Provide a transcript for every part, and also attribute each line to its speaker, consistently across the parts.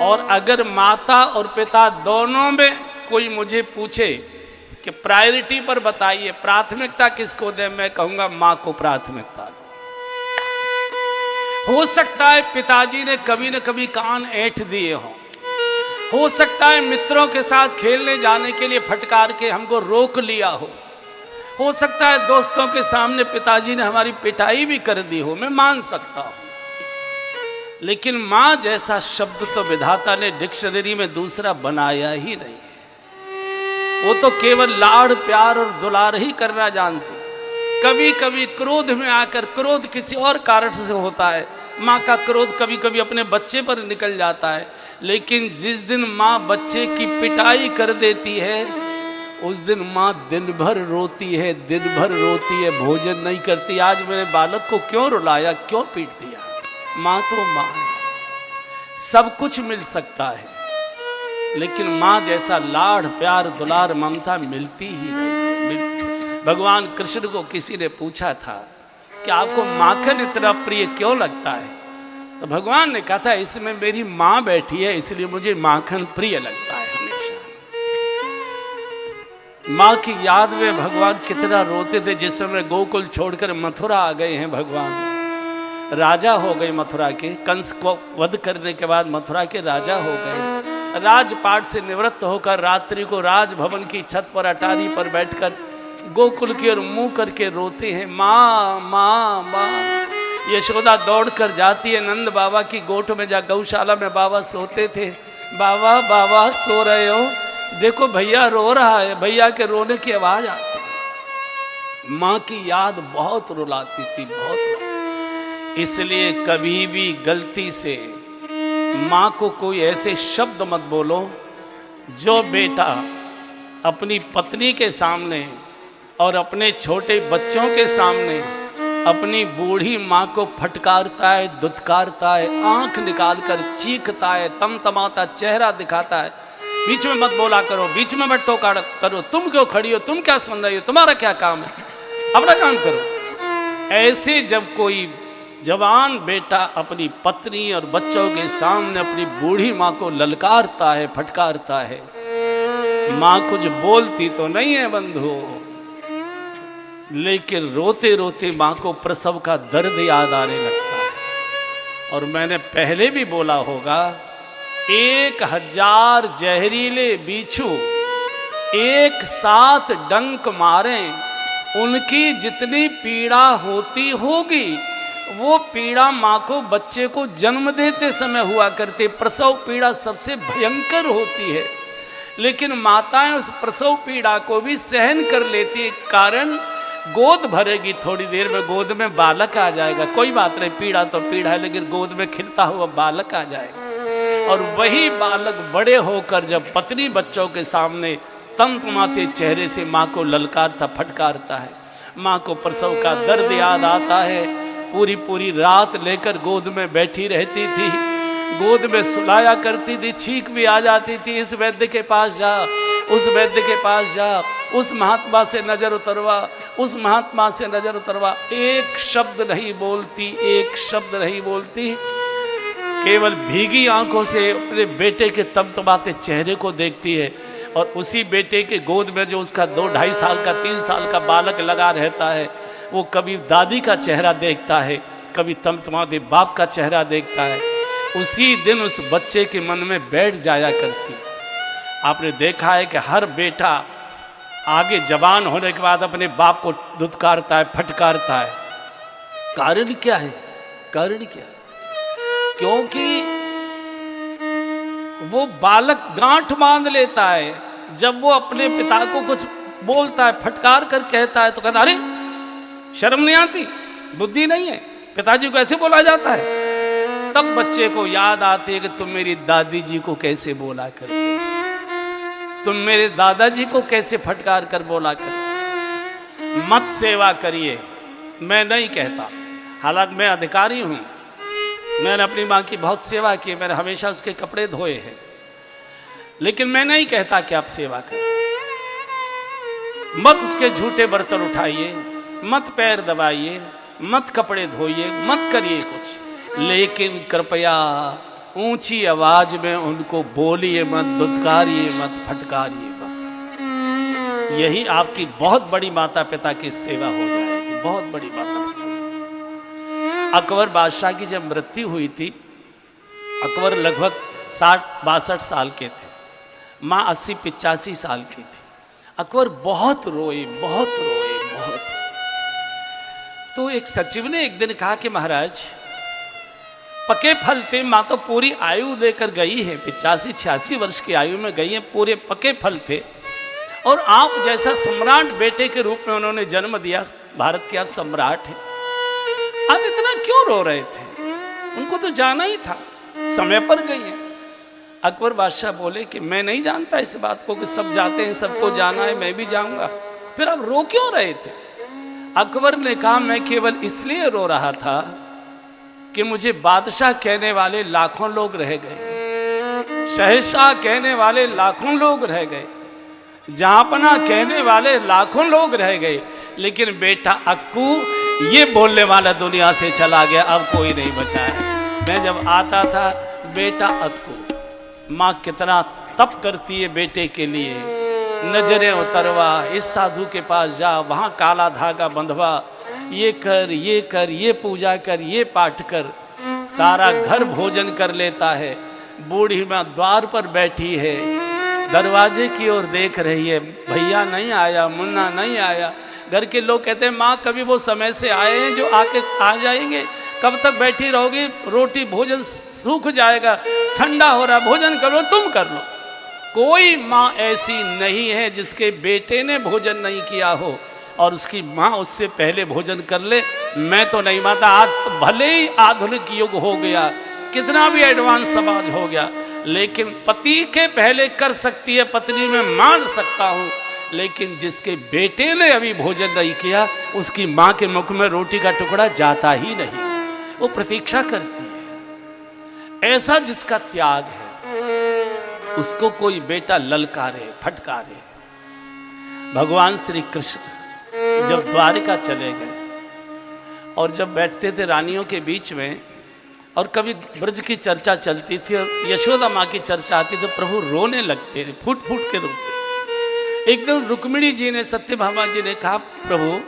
Speaker 1: और अगर माता और पिता दोनों में कोई मुझे पूछे कि प्रायोरिटी पर बताइए, प्राथमिकता किसको दें, मैं कहूंगा माँ को प्राथमिकता दो। हो सकता है पिताजी ने कभी न कभी कान ऐंठ दिए हो सकता है मित्रों के साथ खेलने जाने के लिए फटकार के हमको रोक लिया हो सकता है दोस्तों के सामने पिताजी ने हमारी पिटाई भी कर दी हो, मैं मान सकता हूं। लेकिन मां जैसा शब्द तो विधाता ने डिक्शनरी में दूसरा बनाया ही नहीं है। वो तो केवल लाड़ प्यार और दुलार ही करना जानती है। कभी कभी क्रोध में आकर, क्रोध किसी और कारण से होता है, माँ का क्रोध कभी कभी अपने बच्चे पर निकल जाता है, लेकिन जिस दिन माँ बच्चे की पिटाई कर देती है उस दिन माँ दिन भर रोती है, दिन भर रोती है, भोजन नहीं करती। आज मेरे बालक को क्यों रुलाया, क्यों पीट दिया? माँ तो माँ है, सब कुछ मिल सकता है, लेकिन माँ जैसा लाड़ प्यार दुलार ममता मिलती ही नहीं है। भगवान कृष्ण को किसी ने पूछा था कि आपको माखन इतना प्रिय क्यों लगता है, तो भगवान ने कहा था इसमें मेरी माँ बैठी है इसलिए मुझे माखन प्रिय लगता है हमेशा। माँ की याद में भगवान कितना रोते थे जिस समय गोकुल छोड़कर मथुरा आ गए हैं। भगवान राजा हो गए मथुरा के, कंस को वध करने के बाद मथुरा के राजा हो गए। राजपाट से निवृत्त होकर रात्रि को राजभवन की छत पर अटारी पर बैठकर गोकुल की ओर मुंह करके रोते हैं, माँ माँ माँ। यशोदा दौड़ कर जाती है नंद बाबा की गोठ में, जा गौशाला में बाबा सोते थे। बाबा बाबा सो रहे हो, देखो भैया रो रहा है, भैया के रोने की आवाज आती है। माँ की याद बहुत रुलाती थी, बहुत रुलाती। इसलिए कभी भी गलती से माँ को कोई ऐसे शब्द मत बोलो जो बेटा अपनी पत्नी के सामने और अपने छोटे बच्चों के सामने अपनी बूढ़ी माँ को फटकारता है, दुत्कारता है, आंख निकाल कर चीखता है, तमतमाता चेहरा दिखाता है। बीच में मत बोला करो, बीच में मत टोका करो, तुम क्यों खड़ी हो, तुम क्या सुन रही हो, तुम्हारा क्या काम है, अपना काम करो। ऐसे जब कोई जवान बेटा अपनी पत्नी और बच्चों के सामने अपनी बूढ़ी माँ को ललकारता है, फटकारता है, माँ कुछ बोलती तो नहीं है बंधु, लेकिन रोते रोते माँ को प्रसव का दर्द याद आने लगता है। और मैंने पहले भी बोला होगा, 1000 जहरीले बिच्छू एक साथ डंक मारें, उनकी जितनी पीड़ा होती होगी वो पीड़ा माँ को बच्चे को जन्म देते समय हुआ करती। प्रसव पीड़ा सबसे भयंकर होती है, लेकिन माताएं उस प्रसव पीड़ा को भी सहन कर लेती है। कारण गोद भरेगी, थोड़ी देर में गोद में बालक आ जाएगा, कोई बात नहीं, पीड़ा तो पीड़ा है, लेकिन गोद में खिलता हुआ बालक आ जाएगा। और वही बालक बड़े होकर जब पत्नी बच्चों के सामने तमतमाते चेहरे से माँ को ललकारता फटकारता है, माँ को प्रसव का दर्द याद आता है। पूरी पूरी रात लेकर गोद में बैठी रहती थी, गोद में सुलाया करती थी, छींक भी आ जाती थी, इस वैद्य के पास जा, उस वैद्य के पास जा, उस महात्मा से नजर उतरवा, उस महात्मा से नजर उतरवा। एक शब्द नहीं बोलती, एक शब्द नहीं बोलती, केवल भीगी आंखों से अपने बेटे के तमतमाते चेहरे को देखती है। और उसी बेटे के गोद में जो उसका 2-2.5 साल का 3 साल का बालक लगा रहता है, वो कभी दादी का चेहरा देखता है, कभी तमतमाते बाप का चेहरा देखता है। उसी दिन उस बच्चे के मन में बैठ जाया करती है। आपने देखा है कि हर बेटा आगे जवान होने के बाद अपने बाप को दुत्कारता है, फटकारता है। कारण क्या है? कारण क्या है? क्योंकि वो बालक गांठ बांध लेता है। जब वो अपने पिता को कुछ बोलता है, फटकार कर कहता है, तो कहता अरे शर्म नहीं आती, बुद्धि नहीं है, पिताजी को ऐसे बोला जाता है। तब बच्चे को याद आती है कि तुम मेरी दादी जी को कैसे बोला करते, तुम मेरे दादाजी को कैसे फटकार कर बोला करते। मत सेवा करिए, मैं नहीं कहता, हालांकि मैं अधिकारी हूं, मैंने अपनी माँ की बहुत सेवा की, मैंने हमेशा उसके कपड़े धोए हैं, लेकिन मैं नहीं कहता कि आप सेवा करें। मत उसके झूठे बर्तन उठाइए, मत पैर दबाइए, मत कपड़े धोइए, मत करिए कुछ, लेकिन कृपया ऊंची आवाज में उनको बोलिए मत, दुत्कारिए मत, फटकारिए मत। यही आपकी बहुत बड़ी माता पिता की सेवा हो जाएगी, बहुत बड़ी माता पिता की सेवा। अकबर बादशाह की जब मृत्यु हुई थी, अकबर लगभग 60-62 साल के थे, माँ 80-85 साल की थी। अकबर बहुत रोए, बहुत रोए, बहुत। तो एक सचिव ने एक दिन कहा कि महाराज, पके फल थे, माँ तो पूरी आयु लेकर गई है, 85-86 वर्ष की आयु में गई है, पूरे पके फल थे, और आप जैसा सम्राट बेटे के रूप में उन्होंने जन्म दिया, भारत के आप सम्राट हैं, आप इतना क्यों रो रहे थे? उनको तो जाना ही था, समय पर गई है। अकबर बादशाह बोले कि मैं नहीं जानता इस बात को कि सब जाते हैं, सबको जाना है, मैं भी जाऊंगा। फिर आप रो क्यों रहे थे? अकबर ने कहा, मैं केवल इसलिए रो रहा था कि मुझे बादशाह कहने वाले लाखों लोग रह गए, शहंशाह कहने वाले लाखों लोग रह गए, जहांपना कहने वाले लाखों लोग रह गए, लेकिन बेटा अक्कू ये बोलने वाला दुनिया से चला गया, अब कोई नहीं बचा है। मैं जब आता था, बेटा अक्कू, माँ कितना तप करती है बेटे के लिए, नजरें उतरवा, इस साधु के पास जा, वहाँ काला धागा बंधवा, ये कर, ये कर, ये पूजा कर, ये पाठ कर, सारा घर भोजन कर लेता है। बूढ़ी माँ द्वार पर बैठी है, दरवाजे की ओर देख रही है, भैया नहीं आया, मुन्ना नहीं आया। घर के लोग कहते हैं, माँ कभी वो समय से आए हैं जो आके आ जाएंगे, कब तक बैठी रहोगी, रोटी भोजन सूख जाएगा, ठंडा हो रहा, भोजन करो, तुम कर लो। कोई माँ ऐसी नहीं है जिसके बेटे ने भोजन नहीं किया हो और उसकी माँ उससे पहले भोजन कर ले। मैं तो नहीं मानता। आज तो भले ही आधुनिक युग हो गया, कितना भी एडवांस समाज हो गया, लेकिन पति के पहले कर सकती है पत्नी, में मान सकता हूँ, लेकिन जिसके बेटे ने अभी भोजन नहीं किया, उसकी माँ के मुख में रोटी का टुकड़ा जाता ही नहीं, वो प्रतीक्षा करती है। ऐसा जिसका त्याग है, उसको कोई बेटा ललकारे, फटकारे। भगवान श्री कृष्ण जब द्वारिका चले गए और जब बैठते थे रानियों के बीच में, और कभी ब्रज की चर्चा चलती थी और यशोदा माँ की चर्चा आती, तो प्रभु रोने लगते थे, फूट फूट के रोते थे। एक दिन रुक्मिणी जी ने, सत्यभामा जी ने कहा, प्रभु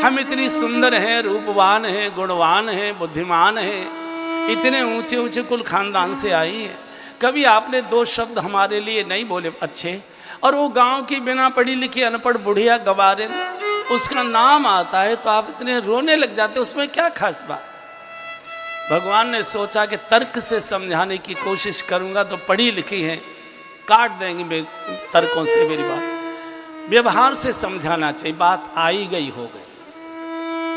Speaker 1: हम इतनी सुंदर हैं, रूपवान हैं, गुणवान हैं, बुद्धिमान हैं, इतने ऊंचे ऊंचे कुल खानदान से आई हैं, कभी आपने 2 शब्द हमारे लिए नहीं बोले अच्छे, और वो गांव की बिना पढ़ी लिखी अनपढ़ बुढ़िया गवारे, उसका नाम आता है तो आप इतने रोने लग जाते, उसमें क्या खास बात? भगवान ने सोचा कि तर्क से समझाने की कोशिश करूंगा तो पढ़ी लिखी है, काट देंगे मेरे तर्कों से मेरी बात। व्यवहार से समझाना चाहिए, बात आई गई हो गई।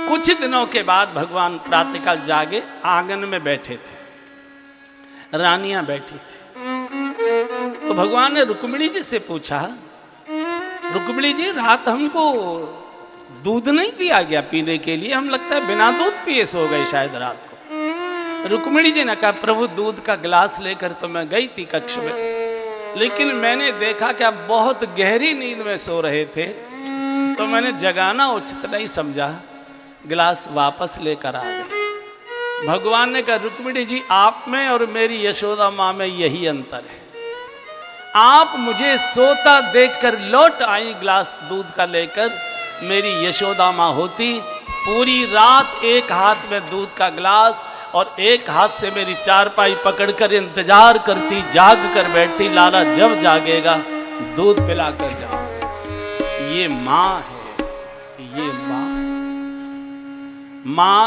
Speaker 1: कुछ दिनों के बाद भगवान प्रातःकाल जागे, आंगन में बैठे थे, रानियां बैठी थी, तो भगवान ने रुक्मिणी जी से पूछा, रुक्मिणी जी रात हमको दूध नहीं दिया गया पीने के लिए, हम लगता है बिना दूध पिए सो गए शायद रात को। रुक्मिणी जी ने कहा, प्रभु दूध का गिलास लेकर तो मैं गई थी कक्ष में, लेकिन मैंने देखा कि आप बहुत गहरी नींद में सो रहे थे, तो मैंने जगाना उचित नहीं समझा, गिलास वापस लेकर आ गए। भगवान ने कहा, रुक्मिणी जी आप में और मेरी यशोदा माँ में यही अंतर है, आप मुझे सोता देखकर लौट आई गिलास दूध का लेकर, मेरी यशोदा माँ होती पूरी रात एक हाथ में दूध का गिलास और एक हाथ से मेरी चारपाई पकड़कर इंतजार करती, जाग कर बैठती, लाला जब जागेगा दूध पिला कर जाओ। ये माँ है, ये माँ है। माँ,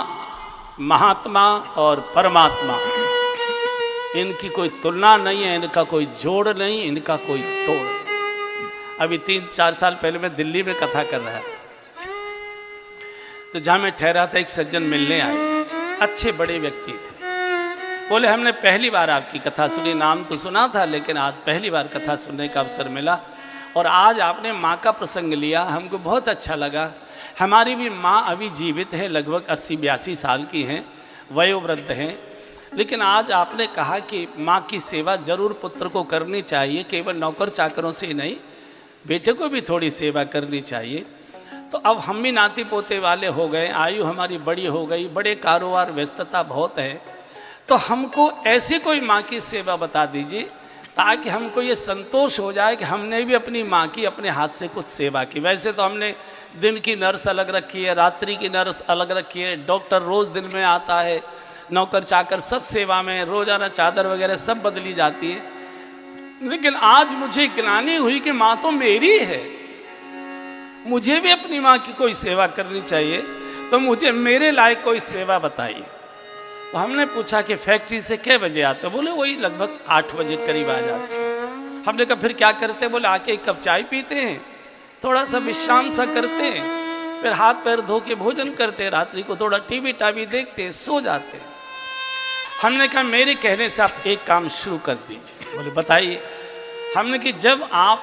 Speaker 1: महात्मा और परमात्मा, इनकी कोई तुलना नहीं है, इनका कोई जोड़ नहीं, इनका कोई तोड़ नहीं। अभी 3-4 साल पहले मैं दिल्ली में कथा कर रहा था, तो जहाँ मैं ठहरा था एक सज्जन मिलने आए, अच्छे बड़े व्यक्ति थे। बोले हमने पहली बार आपकी कथा सुनी, नाम तो सुना था लेकिन आज पहली बार कथा सुनने का अवसर मिला, और आज आपने माँ का प्रसंग लिया, हमको बहुत अच्छा लगा। हमारी भी माँ अभी जीवित है, लगभग 80-82 साल की हैं, वयोवृद्ध हैं, लेकिन आज आपने कहा कि माँ की सेवा जरूर पुत्र को करनी चाहिए, केवल नौकर चाकरों से ही नहीं, बेटे को भी थोड़ी सेवा करनी चाहिए। तो अब हम भी नाती पोते वाले हो गए, आयु हमारी बड़ी हो गई, बड़े कारोबार व्यस्तता बहुत है, तो हमको ऐसी कोई माँ की सेवा बता दीजिए ताकि हमको ये संतोष हो जाए कि हमने भी अपनी माँ की अपने हाथ से कुछ सेवा की। वैसे तो हमने दिन की नर्स अलग रखी है, रात्रि की नर्स अलग रखी है, डॉक्टर रोज़ दिन में आता है, नौकर चाकर सब सेवा में, रोज़ाना चादर वगैरह सब बदली जाती है। लेकिन आज मुझे ग्लानि हुई कि माँ तो मेरी है, मुझे भी अपनी माँ की कोई सेवा करनी चाहिए, तो मुझे मेरे लायक कोई सेवा बताइए। तो हमने पूछा कि फैक्ट्री से कै बजे आते? बोले वही लगभग 8 बजे करीब आ जाते। हमने कहा फिर क्या करते? बोले आके एक कप चाय पीते हैं, थोड़ा सा विश्राम सा करते हैं, फिर हाथ पैर धो के भोजन करते हैं, रात्रि को थोड़ा टीवी टावी देखते हैं, सो जाते हैं। हमने कहा मेरे कहने से आप एक काम शुरू कर दीजिए। बोले बताइए। हमने कि जब आप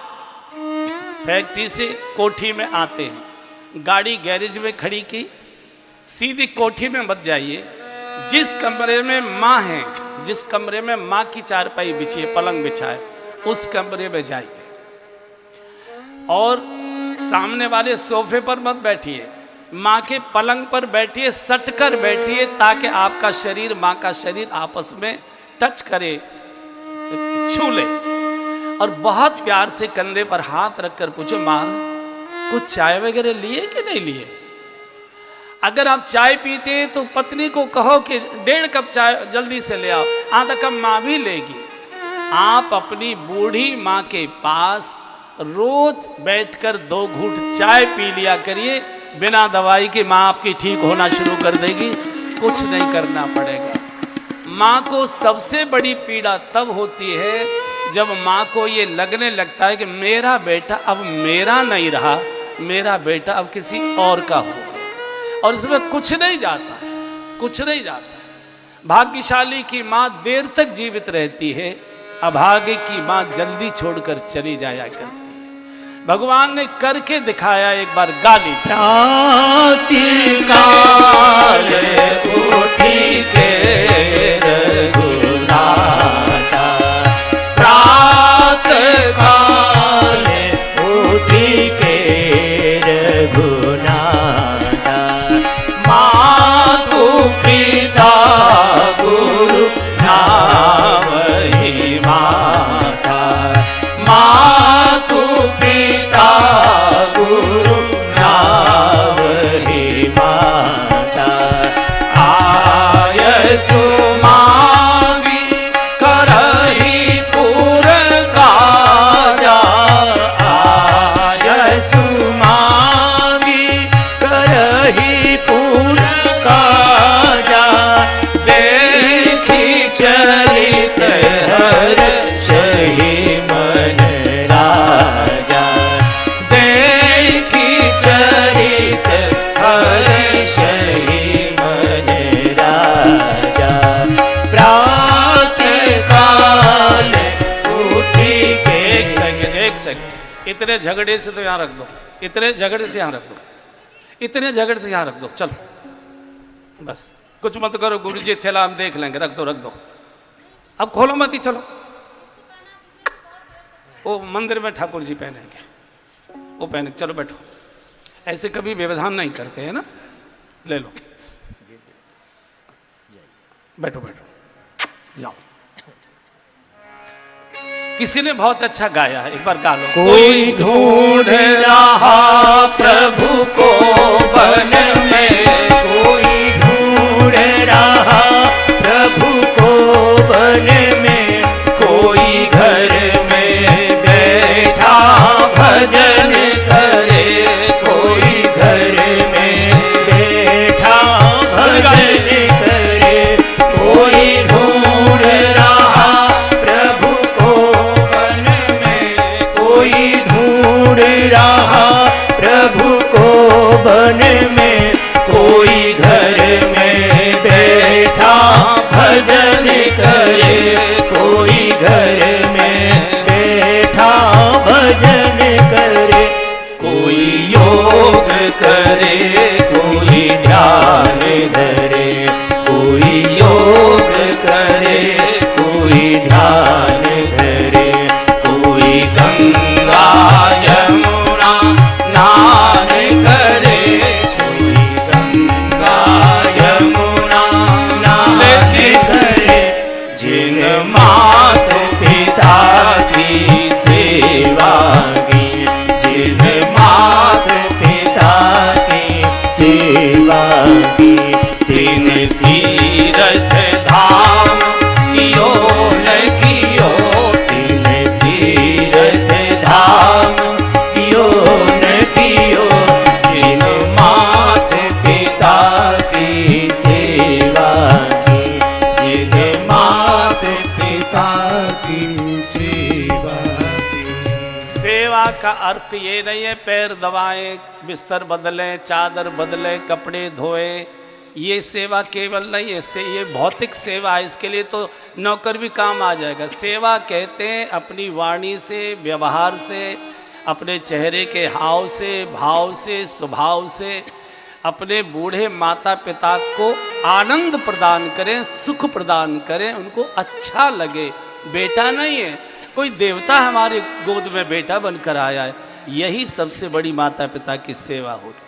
Speaker 1: फैक्ट्री से कोठी में आते हैं, गाड़ी गैरेज में खड़ी की, सीधी कोठी में मत जाइए, जिस कमरे में माँ है, जिस कमरे में माँ की चारपाई बिछी है, पलंग बिछा है, उस कमरे में जाइए और सामने वाले सोफे पर मत बैठिए, माँ के पलंग पर बैठिए, सट कर बैठिए ताकि आपका शरीर माँ का शरीर आपस में टच करे, छू ले, और बहुत प्यार से कंधे पर हाथ रखकर पूछो माँ कुछ चाय वगैरह लिए कि नहीं लिए। अगर आप चाय पीते हैं तो पत्नी को कहो कि 1.5 कप चाय जल्दी से ले आओ, आधा कप माँ भी लेगी। आप अपनी बूढ़ी माँ के पास रोज बैठकर 2 घूंट चाय पी लिया करिए, बिना दवाई के माँ आपकी ठीक होना शुरू कर देगी, कुछ नहीं करना पड़ेगा। माँ को सबसे बड़ी पीड़ा तब होती है जब माँ को ये लगने लगता है कि मेरा बेटा अब मेरा नहीं रहा, मेरा बेटा अब किसी और का हो, और इसमें कुछ नहीं जाता है, कुछ नहीं जाता है। भाग्यशाली की माँ देर तक जीवित रहती है, अभागे की माँ जल्दी छोड़कर चली जाया करती है। भगवान ने करके दिखाया, एक बार गा लीजिए।
Speaker 2: उठी के रघुनाथा, प्रात काले उठी के रघुनाथा, मातु पिता गुरु नावहि माता, मातु पिता गुरु नावहि माता, आयसु मांगी करहि पुर काजा, आयसु मांगी करहि पुर काजा, देखी चरित हर्षहि मन राजा, देखी चरित हर्षहि मन राजा, प्रात काल उठी के।
Speaker 1: एक सेकंड, इतने झगड़े से तो यहाँ रख दो, इतने झगड़े से यहाँ रख दो, इतने झगड़े से यहाँ रख दो, चलो बस कुछ मत करो। गुरु जी थैला हम देख लेंगे, रख दो रख दो, अब खोलो मत ही, चलो। वो मंदिर में ठाकुर जी पहनेंगे, वो पहने, चलो बैठो। ऐसे कभी व्यवधान नहीं करते हैं ना, ले लो, बैठो बैठो, जाओ। किसी ने बहुत अच्छा गाया है, एक बार गा लो।
Speaker 2: कोई ढूंढ रहा प्रभु को वन में, कोई ढूंढ रहा प्रभु को वन में, कोई घर में बैठा भजन करे, कोई घर में बैठा भजन करे, कोई ढूंढ रहा प्रभु को वन में, कोई ढूंढ रहा प्रभु को वन में, कोई घर में बैठा भजन करे, कोई घर में बैठा भजन करे, कोई योग करे, कोई ध्यान धरे, कोई योग करे, कोई ध्यान धरे, कोई गंगा यमुना नान करे, कोई गंगा यमुना नान करे,
Speaker 1: का अर्थ ये नहीं है पैर दबाएं, बिस्तर बदलें, चादर बदलें, कपड़े धोएं, ये सेवा केवल नहीं है। ये भौतिक सेवा है, इसके लिए तो नौकर भी काम आ जाएगा। सेवा कहते हैं अपनी वाणी से, व्यवहार से, अपने चेहरे के हाव से, भाव से, स्वभाव से अपने बूढ़े माता पिता को आनंद प्रदान करें, सुख प्रदान करें, उनको अच्छा लगे। बेटा नहीं है, कोई देवता हमारे गोद में बेटा बनकर आया है, यही सबसे बड़ी माता पिता की सेवा होती है।